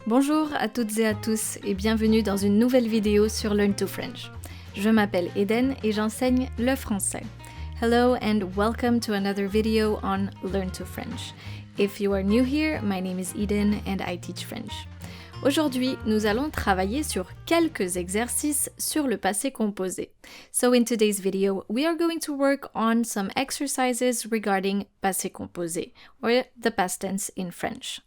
Bonjour à toutes et à tous et bienvenue dans une nouvelle vidéo sur Learn to French. Je m'appelle Eden et j'enseigne le français. Hello and welcome to another video on Learn to French. If you are new here, my name is Eden and I teach French. Aujourd'hui, nous allons travailler sur quelques exercices sur le passé composé. So in today's video, we are going to work on some exercises regarding passé composé, or the past tense in French.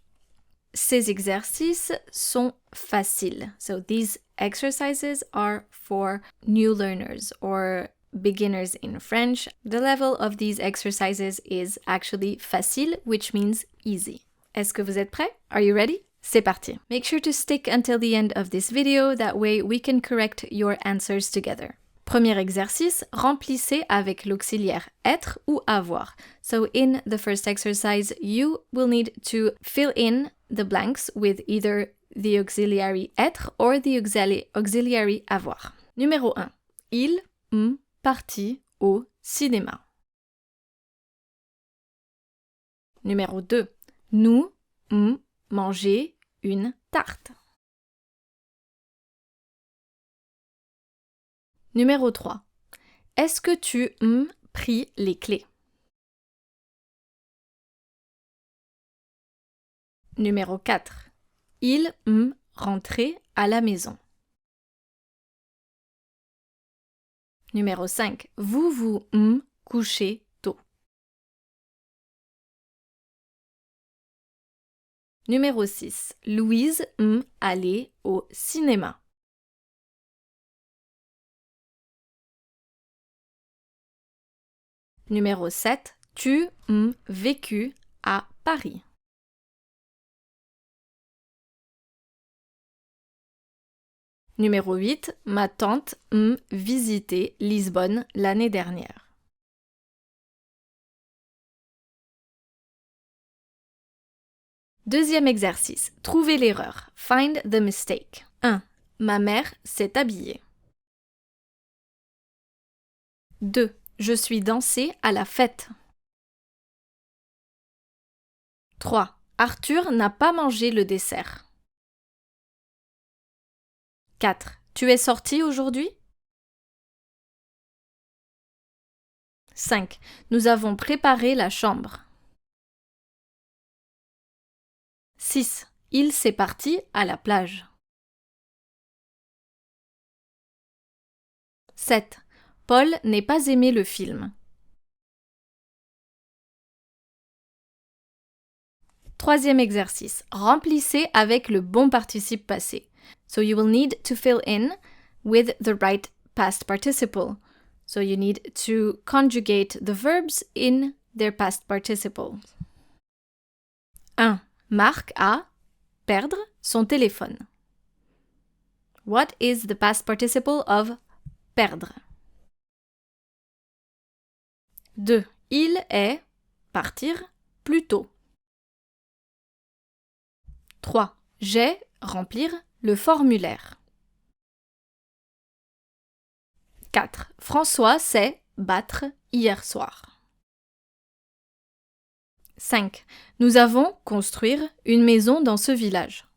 Ces exercices sont faciles. So these exercises are for new learners or beginners in French. The level of these exercises is actually facile, which means easy. Est-ce que vous êtes prêts? Are you ready? C'est parti. Make sure to stick until the end of this video, that way we can correct your answers together. Premier exercice, remplissez avec l'auxiliaire être ou avoir. So in the first exercise, you will need to fill in the blanks with either the auxiliary être or the auxiliary avoir. Numéro 1. Il, parti au cinéma. Numéro 2. Nous, manger une tarte. Numéro 3. Est-ce que tu pris les clés? Numéro 4. Il rentré à la maison. Numéro 5. Vous couchez tôt. Numéro 6. Louise allée au cinéma. Numéro 7. Tu vécu à Paris. Numéro 8. Ma tante visité Lisbonne l'année dernière. Deuxième exercice. Trouvez l'erreur. Find the mistake. 1. Ma mère s'est habillée. 2. Je suis dansé à la fête. 3. Arthur n'a pas mangé le dessert. 4. Tu es sorti aujourd'hui? 5. Nous avons préparé la chambre. 6. Il s'est parti à la plage. 7. Paul n'est pas aimé le film. Troisième exercice. Remplissez avec le bon participe passé. So you will need to fill in with the right past participle. So you need to conjugate the verbs in their past participle. 1. Marc a perdre son téléphone. What is the past participle of perdre? 2. Il est partir plus tôt. 3. J'ai remplir le formulaire. 4. François s'est battre hier soir. 5. Nous avons construire une maison dans ce village.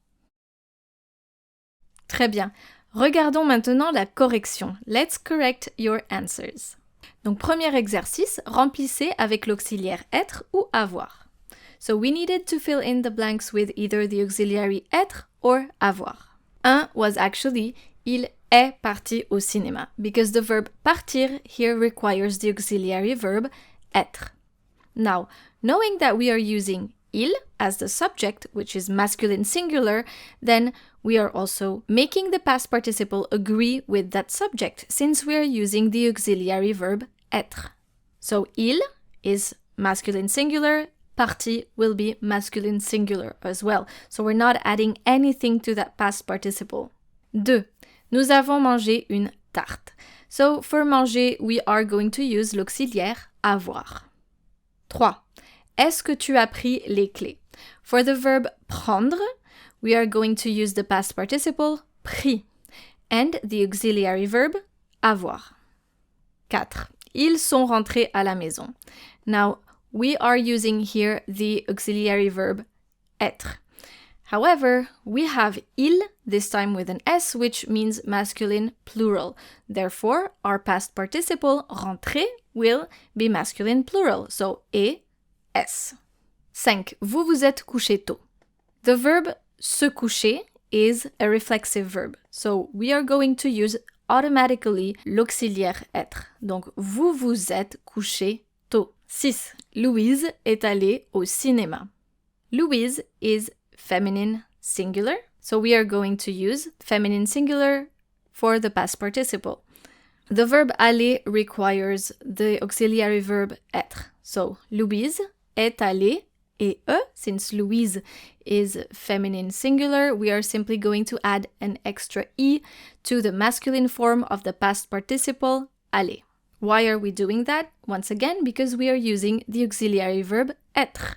Très bien. Regardons maintenant la correction. Let's correct your answers. Donc, premier exercice, remplissez avec l'auxiliaire être ou avoir. So we needed to fill in the blanks with either the auxiliary être or avoir. 1 was actually il est parti au cinéma because the verb partir here requires the auxiliary verb être. Now, knowing that we are using il as the subject, which is masculine singular, then we are also making the past participle agree with that subject since we are using the auxiliary verb être. So il is masculine singular, parti will be masculine singular as well. So we're not adding anything to that past participle. 2. Nous avons mangé une tarte. So for manger, we are going to use l'auxiliaire avoir. 3. Est-ce que tu as pris les clés? For the verb prendre, we are going to use the past participle pris and the auxiliary verb avoir. 4. Ils sont rentrés à la maison. Now, we are using here the auxiliary verb être. However, we have il, this time with an S, which means masculine plural. Therefore, our past participle, rentrer, will be masculine plural. So, et, S. 5. Vous vous êtes couché tôt. The verb se coucher is a reflexive verb. So, we are going to use automatically l'auxiliaire être. Donc, vous vous êtes couché tôt. 6. Louise est allée au cinéma. Louise is feminine singular. So we are going to use feminine singular for the past participle. The verb aller requires the auxiliary verb être. So Louise est allée, et e, since Louise is feminine singular, we are simply going to add an extra e to the masculine form of the past participle aller. Why are we doing that? Once again, because we are using the auxiliary verb être.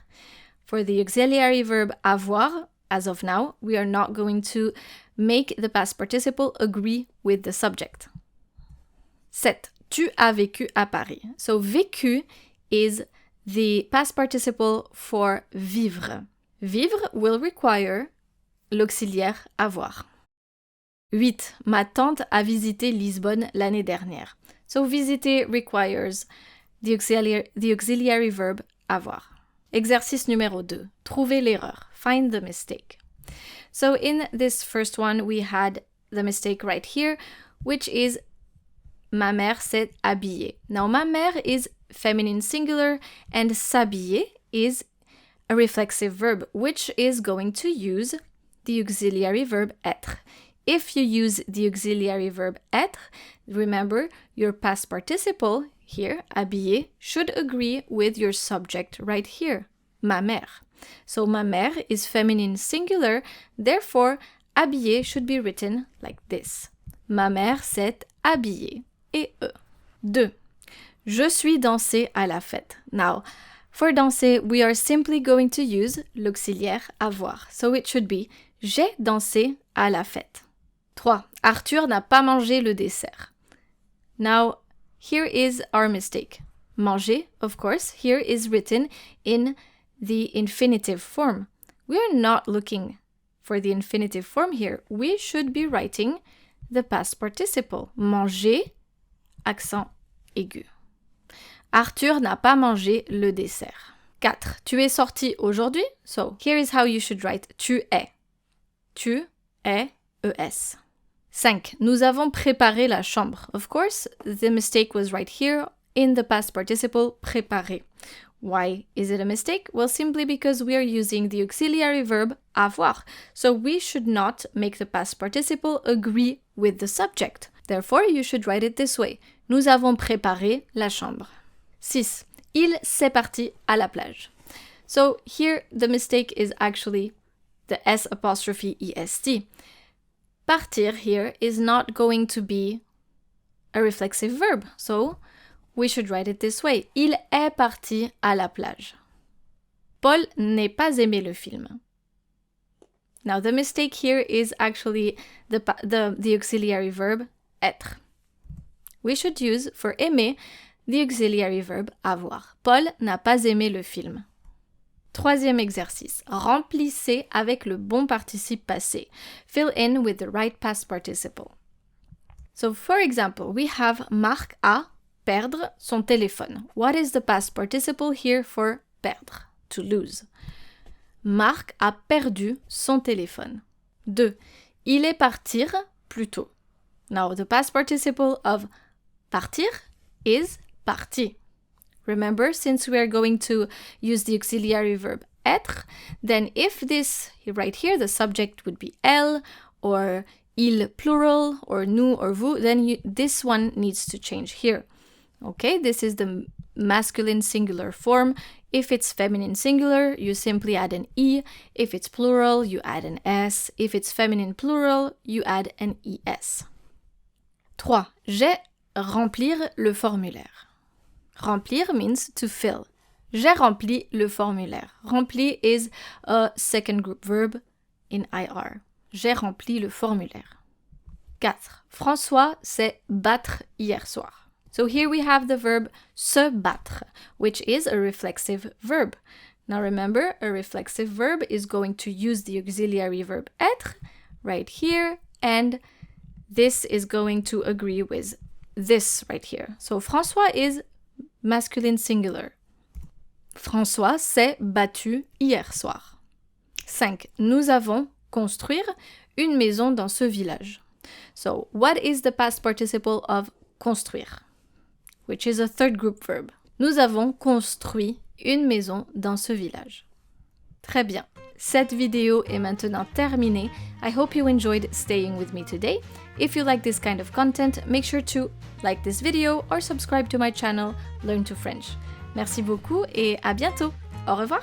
For the auxiliary verb avoir, as of now, we are not going to make the past participle agree with the subject. 7. Tu as vécu à Paris. So vécu is the past participle for vivre. Vivre will require l'auxiliaire avoir. 8. Ma tante a visité Lisbonne l'année dernière. So visiter requires the auxiliary verb avoir. Exercice numéro 2. Trouver l'erreur. Find the mistake. So in this first one, we had the mistake right here, which is ma mère s'est habillée. Now, ma mère is feminine singular and s'habiller is a reflexive verb, which is going to use the auxiliary verb être. If you use the auxiliary verb être, remember your past participle here, habillé, should agree with your subject right here, ma mère. So ma mère is feminine singular, therefore habillé should be written like this. Ma mère s'est habillée. Et e. 2. Je suis dansé à la fête. Now, for danser, we are simply going to use l'auxiliaire avoir. So it should be j'ai dansé à la fête. 3. Arthur n'a pas mangé le dessert. Now, here is our mistake. Manger, of course, here is written in the infinitive form. We are not looking for the infinitive form here. We should be writing the past participle. Manger, accent aigu. Arthur n'a pas mangé le dessert. 4. Tu es sorti aujourd'hui? So, here is how you should write tu es. Tu es, es. 5. Nous avons préparé la chambre. Of course, the mistake was right here in the past participle préparer. Why is it a mistake? Well, simply because we are using the auxiliary verb avoir. So we should not make the past participle agree with the subject. Therefore, you should write it this way. Nous avons préparé la chambre. 6. Il s'est parti à la plage. So here the mistake is actually the S apostrophe EST. Partir here is not going to be a reflexive verb. So we should write it this way. Il est parti à la plage. Paul n'est pas aimé le film. Now the mistake here is actually the auxiliary verb être. We should use for aimer the auxiliary verb avoir. Paul n'a pas aimé le film. Troisième exercice. Remplissez avec le bon participe passé. Fill in with the right past participle. So for example, we have Marc a perdre son téléphone. What is the past participle here for perdre? To lose. Marc a perdu son téléphone. 2. Il est partir plus tôt. Now the past participle of partir is parti. Remember, since we are going to use the auxiliary verb être, then if this, right here, the subject would be elle, or il plural, or nous, or vous, then this one needs to change here. Okay, this is the masculine singular form. If it's feminine singular, you simply add an e. If it's plural, you add an s. If it's feminine plural, you add an es. 3. J'ai remplir le formulaire. Remplir means to fill. J'ai rempli le formulaire. Rempli is a second group verb in IR. J'ai rempli le formulaire. 4. François s'est battre hier soir. So here we have the verb se battre, which is a reflexive verb. Now remember, a reflexive verb is going to use the auxiliary verb être right here, and this is going to agree with this right here. So François is masculine singular. François s'est battu hier soir. 5. Nous avons construire une maison dans ce village. So, what is the past participle of construire? Which is a third group verb. Nous avons construit une maison dans ce village. Très bien. Cette vidéo est maintenant terminée. I hope you enjoyed staying with me today. If you like this kind of content, make sure to like this video or subscribe to my channel Learn to French. Merci beaucoup et à bientôt. Au revoir.